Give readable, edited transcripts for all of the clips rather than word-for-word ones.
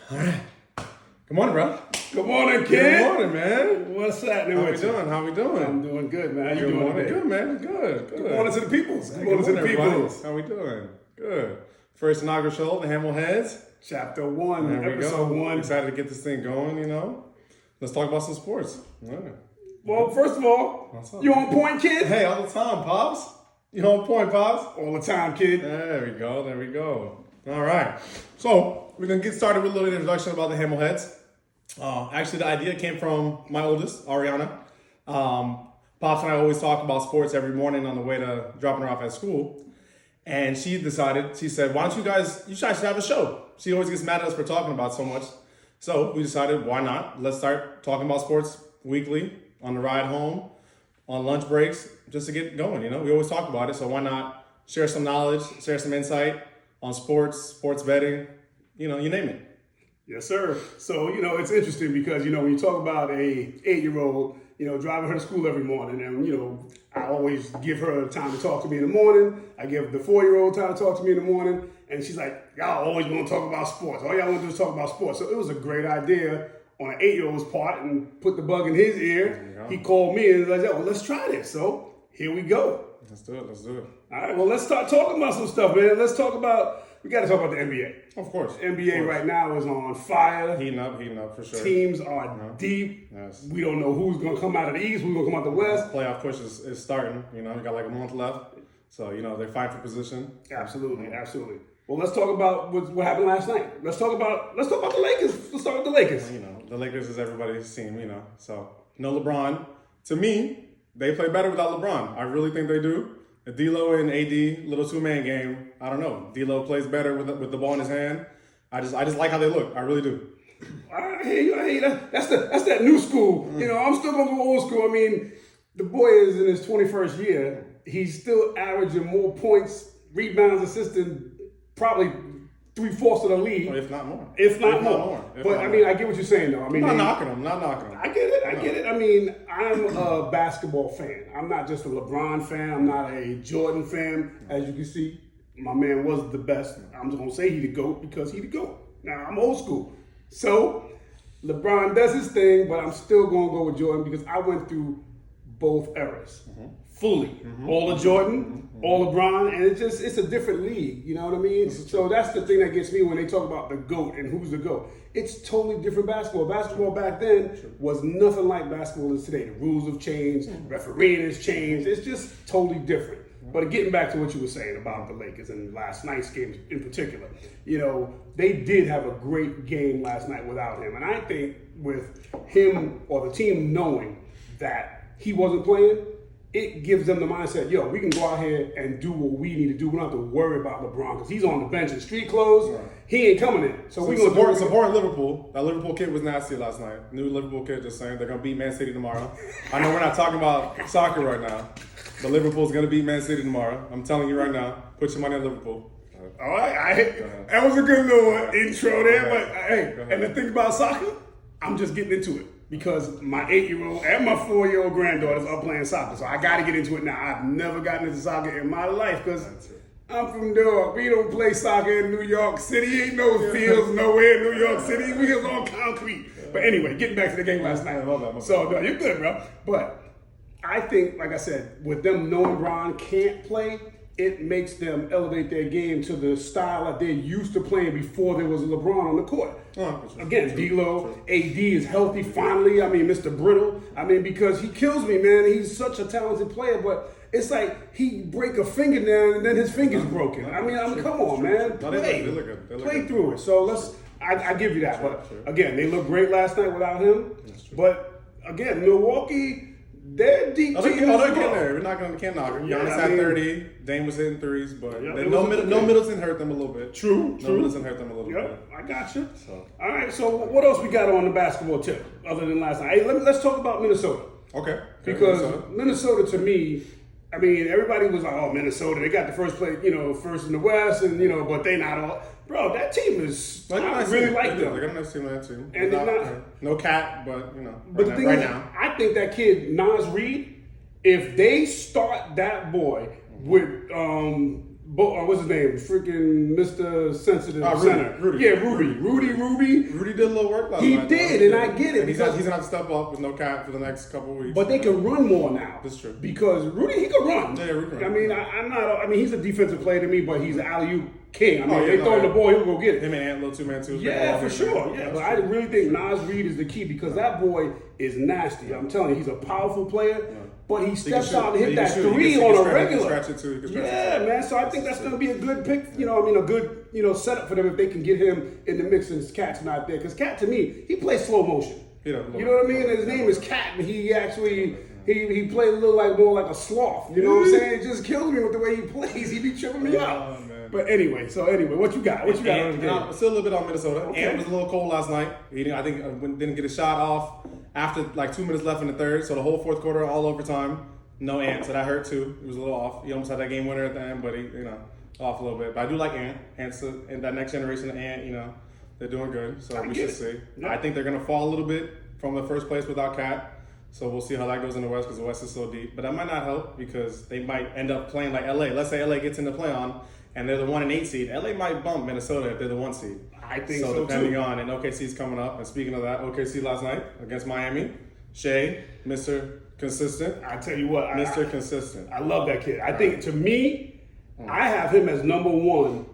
All right. Good morning, bro. Good morning, kid. Good morning, man. What's happening? How we doing? How we doing? I'm doing good, man. How you Good doing morning. today? Good, man. Good. Good morning to the peoples. Good Good morning to the everybody. peoples. How we doing? Good. First inaugural show, the Hamilheads. Chapter 1, There we episode go. 1. Excited to get this thing going, you know. Let's talk about some sports. Yeah. Well, first of all, What's up? you on point, kid? Hey, all the time, Pops. You on point, Pops? All the time, kid. There we go. There we go. All right. So we're going to get started with a little introduction about the Hamilheads. Actually, the idea came from my oldest, Ariana. Pops and I always talk about sports every morning on the way to dropping her off at school. And she said, why don't you guys should have a show. She always gets mad at us for talking about so much. So we decided, why not? Let's start talking about sports weekly on the ride home, on lunch breaks, just to get going. You know, we always talk about it. So why not share some knowledge, share some insight on sports betting, you know, you name it. Yes, sir. So, it's interesting because, when you talk about a 8-year-old, driving her to school every morning and, I always give her time to talk to me in the morning. I give the 4-year-old time to talk to me in the morning. And she's like, y'all always want to talk about sports. All y'all want to do is talk about sports. So it was a great idea on an 8-year-old's part and put the bug in his ear. He called me and was like, well, let's try this. So here we go. Let's do it. All right, well, let's start talking about some stuff, man. We got to talk about the NBA. Of course. NBA right now is on fire. Heating up for sure. Teams are deep. Yes. We don't know who's going to come out of the East, who's going to come out of the West. Playoff push is starting. We got like a month left. So, they're fighting for position. Absolutely. Well, let's talk about what happened last night. Let's talk about the Lakers. Let's start with the Lakers. The Lakers is everybody's team, So, no LeBron. To me, they play better without LeBron. I really think they do. The D'Lo and AD little two-man game, I don't know. D'Lo plays better with the ball in his hand. I just like how they look. I really do. I hear you. That's that new school. I'm still going to go old school. I mean, the boy is in his 21st year. He's still averaging more points, rebounds, assists than probably 3/4 of the league. If not more. I get what you're saying, though. I mean, not knocking him. I get it. I mean, I'm a basketball fan. I'm not just a LeBron fan. I'm not a Jordan fan. As you can see, my man was the best. I'm just going to say he the GOAT because he the GOAT. Now, I'm old school. So, LeBron does his thing, but I'm still going to go with Jordan because I went through both eras. Fully. All of Jordan, all LeBron, and it's a different league, you know what I mean? So that's the thing that gets me when they talk about the GOAT and who's the GOAT. It's totally different basketball. Basketball back then was nothing like basketball is today. The rules have changed, refereeing has changed. It's just totally different. But getting back to what you were saying about the Lakers and last night's game in particular, they did have a great game last night without him. And I think with him or the team knowing that he wasn't playing, it gives them the mindset, we can go out here and do what we need to do. We don't have to worry about LeBron because he's on the bench in street clothes. Right. He ain't coming in. So we're going to support Liverpool. That Liverpool kid was nasty last night. New Liverpool kid just saying they're going to beat Man City tomorrow. I know we're not talking about soccer right now, but Liverpool's going to beat Man City tomorrow. I'm telling you right now, put your money on Liverpool. All right. That was a good little intro there. But, and the thing about soccer, I'm just getting into it. Because my 8-year-old and my 4-year-old granddaughters are playing soccer. So I got to get into it now. I've never gotten into soccer in my life because I'm from New York. We don't play soccer in New York City. Ain't no fields nowhere in New York City. We is on concrete. But anyway, getting back to the game last night. So, no, you're good, bro. But I think, like I said, with them knowing Ron can't play, it makes them elevate their game to the style that they're used to playing before there was a LeBron on the court. Again, D'Lo, AD is healthy finally. I mean, Mr. Brittle. I mean, because he kills me, man. He's such a talented player, but it's like he break a fingernail and then his finger's broken. I mean, come on, man. Play through it. So I give you that. But again, they look great last night without him. But again, Milwaukee, they're deep. They're getting there. We're not can't knock them. Giannis had 30. Dame was hitting threes, but no Middleton hurt them a little bit. True. No Middleton hurt them a little bit. I got you. All right. So what else we got on the basketball tip other than last night? Hey, let's talk about Minnesota. Okay. Because Minnesota to me, I mean, everybody was like, "Oh, Minnesota, they got the first place, first in the West, and but they not all." Bro, that team is. I really like them. They got a nice team on that team. And they're not no cat, but But the thing is, I think that kid Nas Reed, if they start that boy with what's his name? Freaking Mr. Sensitive Rudy, Center. Rudy. Yeah, Rudy. Rudy did a little work last He night. did, and I get it. And he's gonna have to step up with no cap for the next couple of weeks. But they can run more now. That's true. Because Rudy, he can run. Yeah, Rudy can run. I mean, I'm not. I mean, he's a defensive player to me, but he's an alley-oop king. I mean, yeah, they throw the ball, he'll go get it. Him and Ant, little 2-man-2. Yeah, for sure. Yeah, but I really think Nas Reed is the key because that boy is nasty. I'm telling you, he's a powerful player. But he steps out and hit that three on a regular. Yeah, man. So I think that's going to be a good pick. You know, I mean, a good setup for them if they can get him in the mix and Cat's not there. Because Cat, to me, he plays slow motion. You know what I mean? And his name is Cat, and he actually he played a little more like a sloth. You know what I'm saying? It just kills me with the way he plays. He be tripping me out. But anyway, what you got? What you got on the game? Still a little bit on Minnesota. Okay. Ant was a little cold last night. I think didn't get a shot off after like 2 minutes left in the third. So the whole fourth quarter, all overtime. No Ant, so that hurt too. He was a little off. He almost had that game winner at the end, but he, off a little bit. But I do like Ant. Ant's in that next generation of Ant, they're doing good. So we should see. Yeah. I think they're gonna fall a little bit from the first place without Cat. So we'll see how that goes in the West because the West is so deep. But that might not help because they might end up playing like LA. Let's say LA gets in the play-on and they're the 1 and 8 seed. LA might bump Minnesota if they're the 1 seed. I think so depending too. on, and OKC's coming up. And speaking of that, OKC last night against Miami, Shea, Mr. Consistent. I tell you what, Mr. Consistent. I love that kid. I think to me, I have him as number one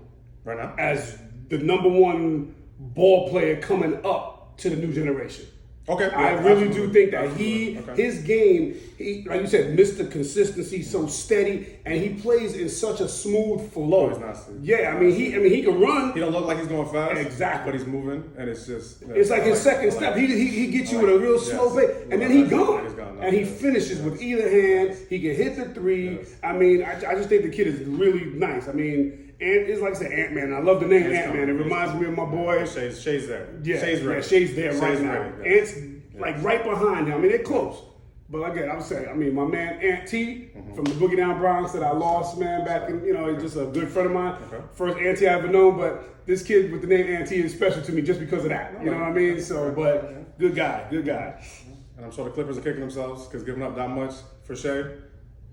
right now, as the number one ball player coming up to the new generation. Okay, I really do think that his game, like you said, Mr. Consistency, so steady, and he plays in such a smooth flow. He's not steady. Yeah, I mean he can run. He don't look like he's going fast. Exactly, but he's moving, and it's just it's like his second step. He gets you with a real slow pace, and then he's gone. And he finishes with either hand. He can hit the three. I mean, I just think the kid is really nice. I mean. And it's like I said, Ant-Man. I love the name Ant-Man. It reminds me of my boy. Shay's there. Yeah, Shay's there right now. Ready, Ant's like right behind him. I mean, they're close. But again, I would say, my man Ant T from the Boogie Down Bronx that I lost, man, back in, he's just a good friend of mine. Okay. First Ant T I ever known, but this kid with the name Ant T is special to me just because of that. You know what I mean? So, but good guy. And I'm sure the Clippers are kicking themselves because giving up that much for Shea,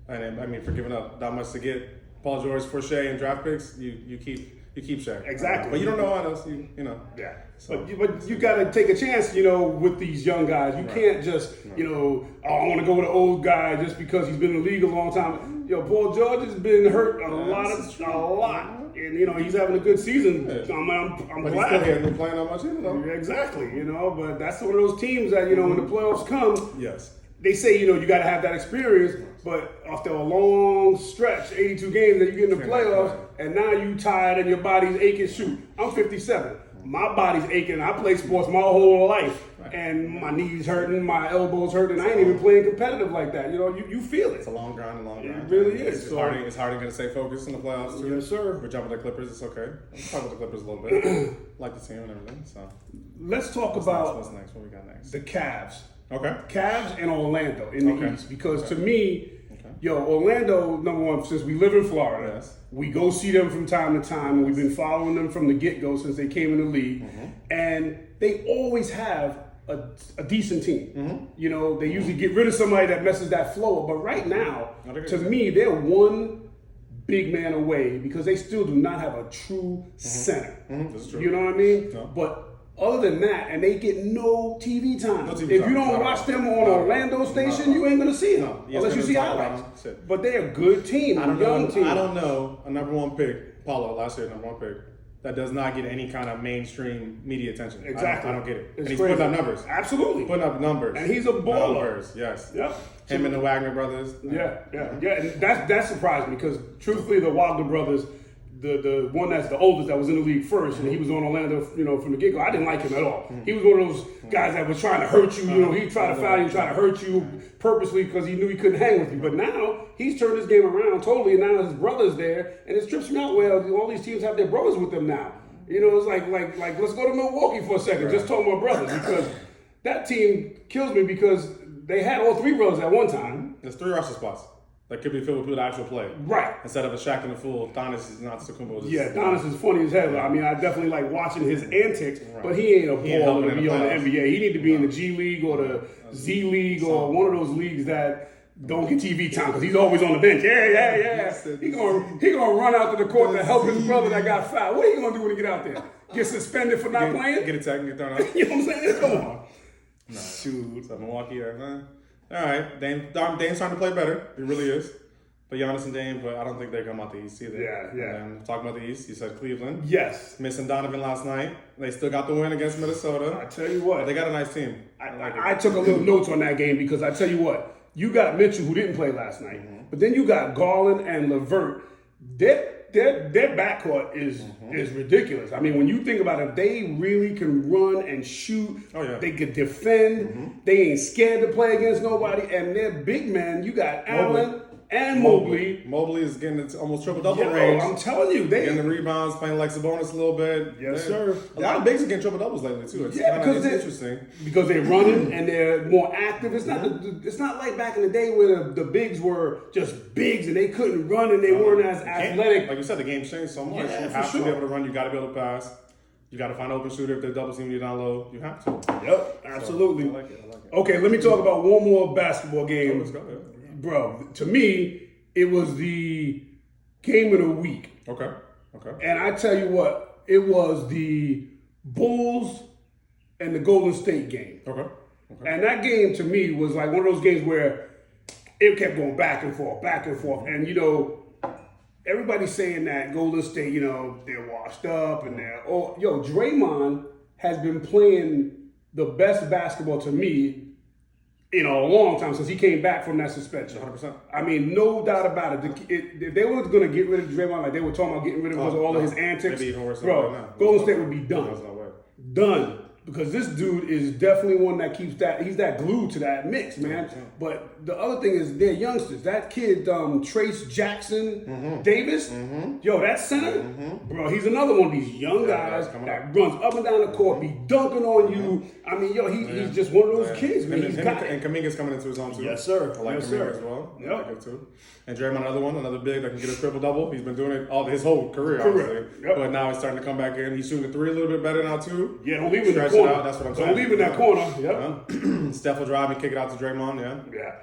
and for giving up that much to get Paul George for Shea and draft picks, you keep Shea. Exactly. But you don't know what else, Yeah. So. But you got to take a chance, with these young guys. You can't just, I want to go with an old guy just because he's been in the league a long time. Paul George has been hurt a lot. And, he's having a good season. Yeah. I'm but glad. He still hasn't playing that much either, though. Exactly, but that's one of those teams that, when the playoffs come, yes. They say, you got to have that experience, but after a long stretch, 82 games that you get in the playoffs, and now you tired and your body's aching. Shoot, I'm 57. My body's aching. I play sports my whole life, and my knees hurting, my elbows hurting. I ain't even playing competitive like that. You feel it. It's a long grind. It really is. It's hard to stay focused in the playoffs, too. Yes, sir. We're jumping the Clippers. It's okay. Let's talk about the Clippers a little bit. Like the team and everything. So let's talk about what's next. What we got next? The Cavs. Okay. Cavs and Orlando in the East. Because to me, Orlando, number one, since we live in Florida, we go see them from time to time, and we've been following them from the get-go since they came in the league. And they always have a decent team. They usually get rid of somebody that messes that flow up. But right now, to me, they're one big man away because they still do not have a true center. That's true. You know what I mean? No. But other than that, and they get no TV time. No TV if time. you don't watch them on Orlando station, you ain't gonna see them unless you see highlights. But they're a good team, young team. I don't know a number one pick, Paulo last year, number one pick, that does not get any kind of mainstream media attention. Exactly. I don't get it. And he's putting up numbers. Absolutely. Putting up numbers. And he's a baller. Numbers, yes. Yep. Him and the Wagner brothers. Yeah. And that surprised me because truthfully, the Wagner brothers, the one that's the oldest that was in the league first, and he was on Orlando, from the get-go. I didn't like him at all. He was one of those guys that was trying to hurt you. He tried to foul you, trying to hurt you purposely because he knew he couldn't hang with you. But now he's turned his game around totally, and now his brother's there, and it trips me out. Well, all these teams have their brothers with them now. It's like let's go to Milwaukee for a second. Right. Just told my brothers because that team kills me because they had all three brothers at one time. There's 3 roster spots that could be filled with people that actually play. Right. Instead of a Shaq and a fool, Donis is not Sukumbo. Donis is funny as hell. I mean, I definitely like watching his antics, but he ain't a baller to be on the NBA. He need to be in the G League or the Z League or one of those leagues that don't get TV time because he's always on the bench. Yeah. He gonna run out to the court to help his brother that got fouled. What are you gonna do when he get out there? Get suspended for not playing? Get attacked and get thrown out. You know what I'm saying? Come on. Nah, shoot. So Milwaukee, man. All right, Dame's starting to play better. He really is. But Giannis and Dame, but I don't think they come out the East either. Yeah. And talking about the East, you said Cleveland. Yes. Missing Donovan last night. They still got the win against Minnesota. I tell you what. They got a nice team. I took a little notes on that game because I tell you what. You got Mitchell who didn't play last night. Mm-hmm. But then you got Garland and LeVert. Their backcourt is ridiculous. I mean, when you think about it, they really can run and shoot. Oh, yeah. They could defend. They ain't scared to play against nobody. And they're big men. You got Allen and Mobley. Mobley is getting almost triple-double Yo, range. I'm telling you. They getting the rebounds, playing like Sabonis a little bit. Yes, sir. A lot of bigs are getting triple-doubles lately, too. It's because it's interesting. Because they're running and they're more active. It's not like back in the day where the bigs were just bigs and they couldn't run and they weren't as athletic. Like you said, the game changed so much. Yeah, you have to be able to run. You got to be able to pass. You got to find an open shooter if they're double teaming you down low. You have to. Yep, absolutely. So, I like it. Okay, let me talk about one more basketball game. Let's go. Bro, to me, it was the game of the week. Okay. And I tell you what, it was the Bulls and the Golden State game. Okay. And that game to me was like one of those games where it kept going back and forth. And, everybody's saying that Golden State, they're washed up and Draymond has been playing the best basketball to me in a long time since he came back from that suspension. 100%. I mean, no doubt about it. If they were going to get rid of Draymond like they were talking about getting rid of him because of all of his antics, maybe even worse bro, right now. Golden State would be done. There's no way. Done. Because this dude is definitely one that keeps he's that glue to that mix, man. But the other thing is they're youngsters. That kid, Trace Jackson Davis, that center, bro, he's another one of these young guys that runs up and down the court, be dunking on you. I mean, he's just one of those kids, man. And Kuminga's coming into his own too. Yes, sir. I like Kuminga as well. I like it too. And Draymond, another big that can get a triple-double. He's been doing it all his whole career, obviously. Yep. But now he's starting to come back in. He's shooting the three a little bit better now too. Yeah, don't leave in the Stretch corner. it out. That's what I'm saying. Don't leave in that corner. Yep. Steph will drive and kick it out to Draymond. Yeah.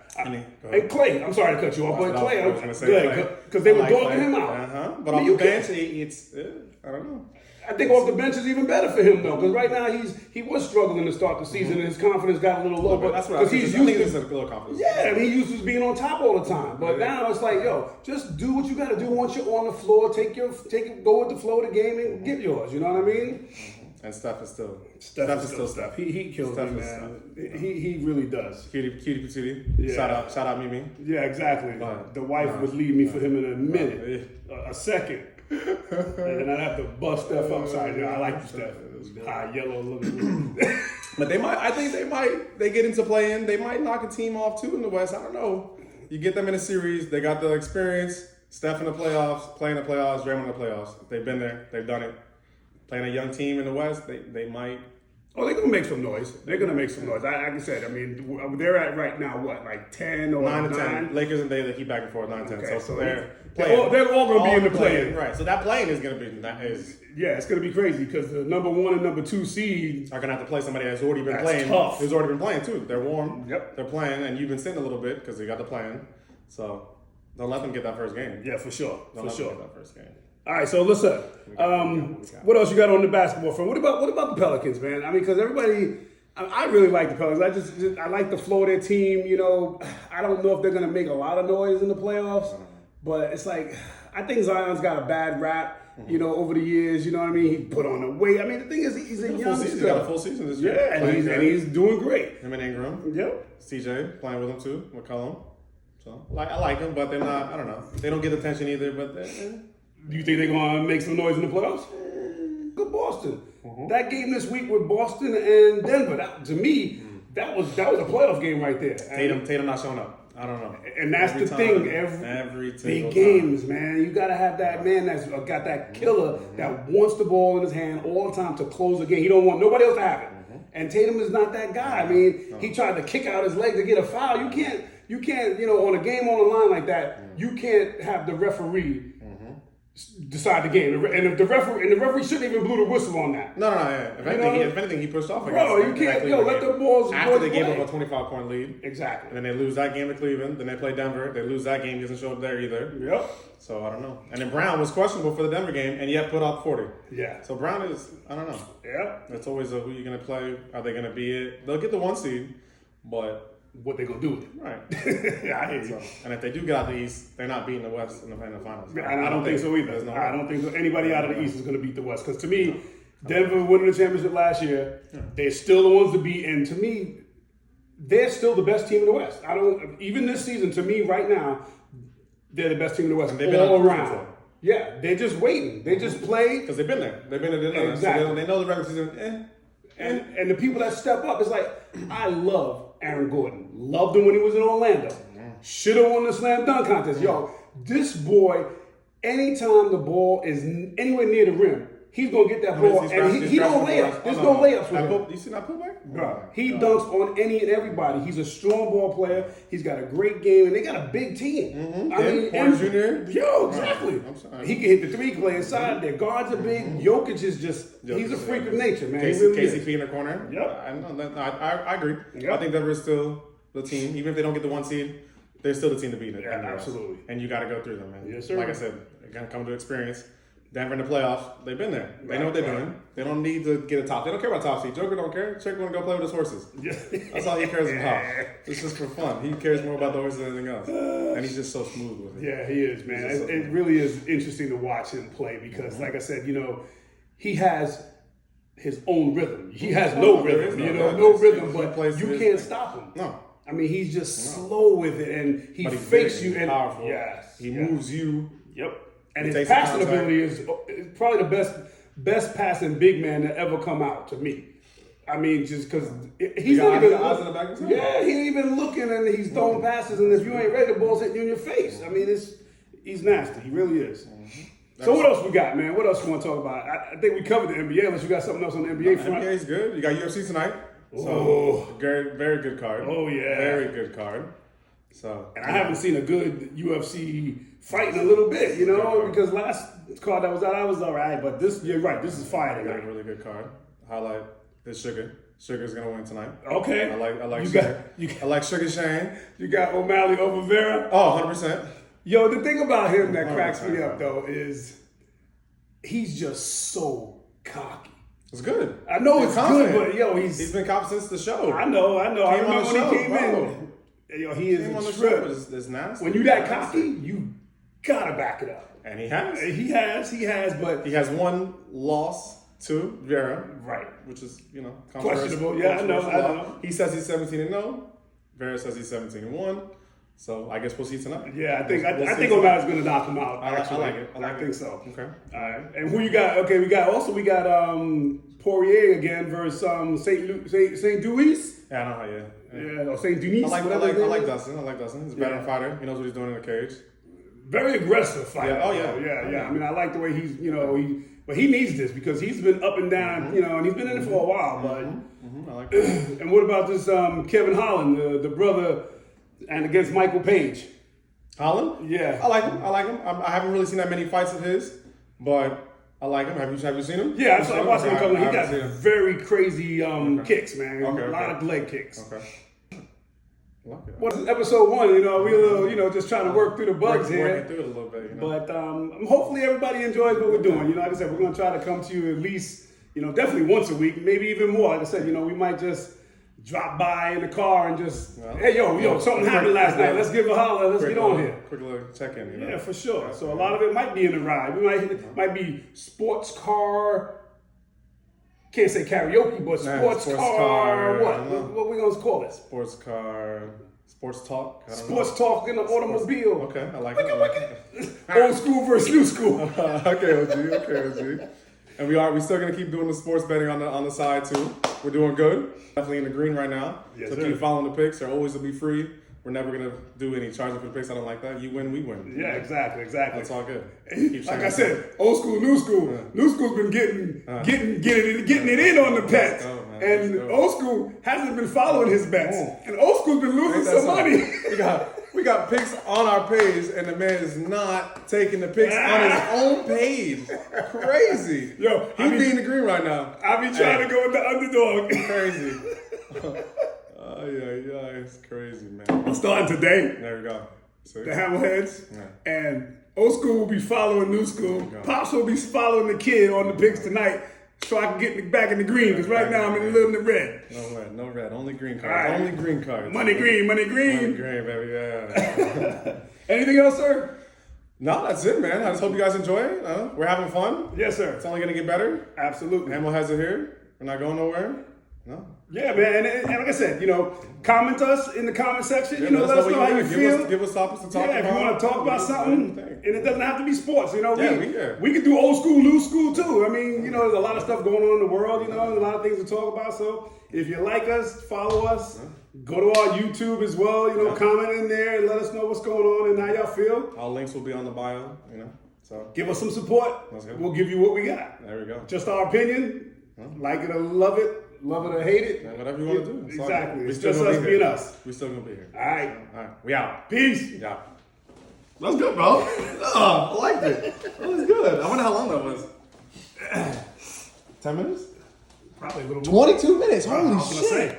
Go And Clay, I'm sorry to cut you off, but Clay, I was going to say because they were dogging him out. But on the bench, it's I don't know. I think off the bench is even better for him though, because right now he was struggling to start the season, and his confidence got a little low. But that's what I think. he's I think used it's a little confidence. Yeah, I mean, he used to being on top all the time. But now it's like, just do what you got to do once you're on the floor. Go with the flow of the game and get yours. You know what I mean? And Steph is still Steph. He kills me, man. He really does. Cutie patootie. Yeah. Shout out Mimi. Yeah, exactly. The wife would leave me for him in a minute, a second. And then I'd have to bust Steph upside down. I like Steph. High yellow looking. But they get into playing. They might knock a team off too in the West. I don't know. You get them in a series. They got the experience. Steph in the playoffs, playing the playoffs, Draymond in the playoffs. They've been there. They've done it. Playing a young team in the West, they might. Oh, they're gonna make some noise. Like I said, I mean, they're at right now what, like 10 or 9 to 10. Lakers and they keep back and forth 9-10. Okay, so they're all gonna be in the play-in. Right. So that playing is gonna be it's gonna be crazy because the number 1 and number 2 seeds are gonna have to play somebody that's already been playing. Tough. Who's already been playing too. They're warm. Yep. They're playing, and you've been sitting a little bit because they got the playing. So don't let them get that first game. Yeah, for sure. Don't let them get that first game. All right, so listen. What else you got on the basketball front? What about the Pelicans, man? I mean, because everybody, I really like the Pelicans. I like the flow of their team. I don't know if they're gonna make a lot of noise in the playoffs, but it's like I think Zion's got a bad rap. Over the years, you know what I mean. He put on the weight. I mean, the thing is, he's a youngster. He's got a full season this year. Yeah, and he's doing great. Him and Ingram. Yep. CJ playing with him too. McCollum. So I like them, but they're not. I don't know. They don't get attention either. But do you think they're gonna make some noise in the playoffs? Good Boston. That game this week with Boston and Denver. To me, that was a playoff game right there. Tatum not showing up. I don't know. And that's the thing. Every big games, man. You got to have that man that's got that killer that wants the ball in his hand all the time to close the game. He don't want nobody else to have it. And Tatum is not that guy. I mean, he tried to kick out his leg to get a foul. You can't. On a game on the line like that, you can't have the referee decide the game. And the referee shouldn't even blow the whistle on that. No. Yeah. If anything, he pushed off. Bro, you can't. Let the balls. After they gave up a 25-point lead. Exactly. And then they lose that game to Cleveland. Then they play Denver. They lose that game. He doesn't show up there either. Yep. So I don't know. And then Brown was questionable for the Denver game, and yet put up 40. Yeah. So Brown is, I don't know. Yeah. It's always who you're gonna play. Are they gonna be it? They'll get the 1 seed, but what they gonna do with it? Right. Yeah, I hear you. So, and if they do get out the East, they're not beating the West in the finals. And I don't think so either. No I don't think so. Anybody out of the East is gonna beat the West. Because to me, Denver winning the championship last year, they're still the ones to beat. And to me, they're still the best team in the West. Even this season, to me, right now, they're the best team in the West all around. Yeah, they're just waiting. They just play because they've been there. They've been there. Exactly. So they know the regular season. And the people that step up, it's like, I love Aaron Gordon. Loved him when he was in Orlando. Should have won the slam dunk contest. Yo, this boy, anytime the ball is anywhere near the rim, he's gonna get that ball, and he don't layup. There's no layups with him. You see that putback? Bro, he dunks on any and everybody. He's a strong ball player. He's got a great game, and they got a big team. I mean, Porter Jr. Yo, exactly. He can hit the three, play inside. Their guards are big. Jokic is he's a freak of nature, man. KCP in the corner. Yep. I know. I agree. Yep. I think Denver is still the team, even if they don't get the 1 seed. They're still the team to beat. Yeah, absolutely. And you got to go through them, man. Yes, sir. Like I said, again, come to experience. Denver in the playoffs, they've been there. They know what they're doing. They don't need to get a top. They don't care about top seed. Joker don't care. Joker want to go play with his horses. That's all he cares about. It's just for fun. He cares more about the horses than anything else. And he's just so smooth with it. Yeah, he is, man. It really is interesting to watch him play because, like I said, he has his own rhythm. He has no rhythm, no rhythm, but you can't stop him. No. I mean, he's just slow with it, and he fakes you. And powerful. Yes, he moves you. Yep. And his passing ability is probably the best passing big man that ever come out to me. I mean, just because he's not even looking. Yeah, he ain't even looking, and he's throwing passes, and if you ain't ready, the ball's hitting you in your face. I mean, he's nasty. He really is. So what else we got, man? What else you want to talk about? I think we covered the NBA. Unless you got something else on the NBA front. NBA's good. You got UFC tonight. So very, very good card. Oh yeah, very good card. So and I haven't seen a good UFC fight in a little bit, because last card that was out, I was all right, but you're right, this is fire tonight. A really good card. Highlight is Sugar. Sugar's gonna win tonight. Okay. I like Sugar. I like Sugar Shane. You got O'Malley over Vera. Oh, 100%. Yo, the thing about him that cracks me up though is he's just so cocky. It's good. I know it's good, but yo, he's been confident since the show. I know. I remember when he came in. Yo, he is a trip. It's nasty. When you that cocky, you gotta back it up. And he has. He has, but he has one loss to Vera. Right. Which is, questionable. Yeah, I know. He says he's 17-0. Vera says he's 17-1. So I guess we'll see tonight. Yeah, I think O'Malley's gonna knock him out. I like it. I think so. Okay. All right. And who you got? Okay, we got Poirier again versus Saint Louis. Yeah, I know. Yeah, or Saint Denis. I like Dustin. He's a veteran fighter. He knows what he's doing in the cage. Very aggressive fighter. Yeah. Oh yeah. I mean, I like the way he's. But he needs this because he's been up and down. And he's been in it for a while. But I like that. And what about this Kevin Holland, the brother, and against Michael Page? Holland? Yeah. I like him. I haven't really seen that many fights of his, but I like him. Have you seen him? Yeah, I watched him a couple. He got very crazy kicks, man. Okay, a lot of leg kicks. Okay. Like it. What's episode 1? We a little, just trying to work through the bugs here. Working through it a little bit, But hopefully everybody enjoys what we're doing. Like I said, we're gonna try to come to you at least, definitely once a week, maybe even more. Like I said, we might just drop by in the car and just, hey, something happened last night. Let's give a holler. Let's get on here. Quick little check-in. Yeah, for sure. So a lot of it might be in the ride. We might be sports car. Can't say karaoke, but sports car. What we gonna call it? Sports car. Sports talk. Sports talk in the automobile. Okay, I like it. Old school versus new school. Okay, OG. And we still gonna keep doing the sports betting on the side too. We're doing good. Definitely in the green right now. Yes, so sir. keep following the picks. They're always will be free. We're never gonna do any charging for the picks. I don't like that. You win, we win. Yeah, exactly. That's all good. Like I said, old school, new school. Yeah. New school's been getting it in on the pets. man. And Let's go. old school hasn't been following his bets. And old school's been losing Ain't that some money. something? We got picks on our page, and the man is not taking the picks on his own page. Crazy. Yo, he being the green right now. I be trying to go with the underdog. Crazy. Oh yeah, it's crazy, man. I'm starting today. There we go. See? The Hamilheads. Yeah. And old school will be following new school. Pops will be following the kid on the picks tonight. So I can get back in the green, because right now I'm in a little in the red. No red, only green cards. Right. Only green cards. Money green. Money green, baby, yeah. Anything else, sir? No, that's it, man. I just hope you guys enjoy it. We're having fun. Yes, sir. It's only going to get better. Absolutely. Hamilheads are here. We're not going nowhere. No. Yeah, man. And like I said, comment us in the comment section. Yeah, let us know how you feel. Give us topics to talk about. Yeah, if you want to talk about something, and it doesn't have to be sports. we can do old school, new school too. I mean, there's a lot of stuff going on in the world. There's a lot of things to talk about. So if you like us, follow us. Go to our YouTube as well. Comment in there and let us know what's going on and how y'all feel. All links will be on the bio. So give us some support. We'll give you what we got. There we go. Just our opinion. Like it or love it. Love it or hate it. Yeah, whatever you want to do. Exactly. It's just us being us. We're still going to be here. All right. We out. Peace. Yeah. That was good, bro. I liked it. That was good. I wonder how long that was. 10 minutes? Probably a little more. 22 minutes. Holy I was gonna shit. say.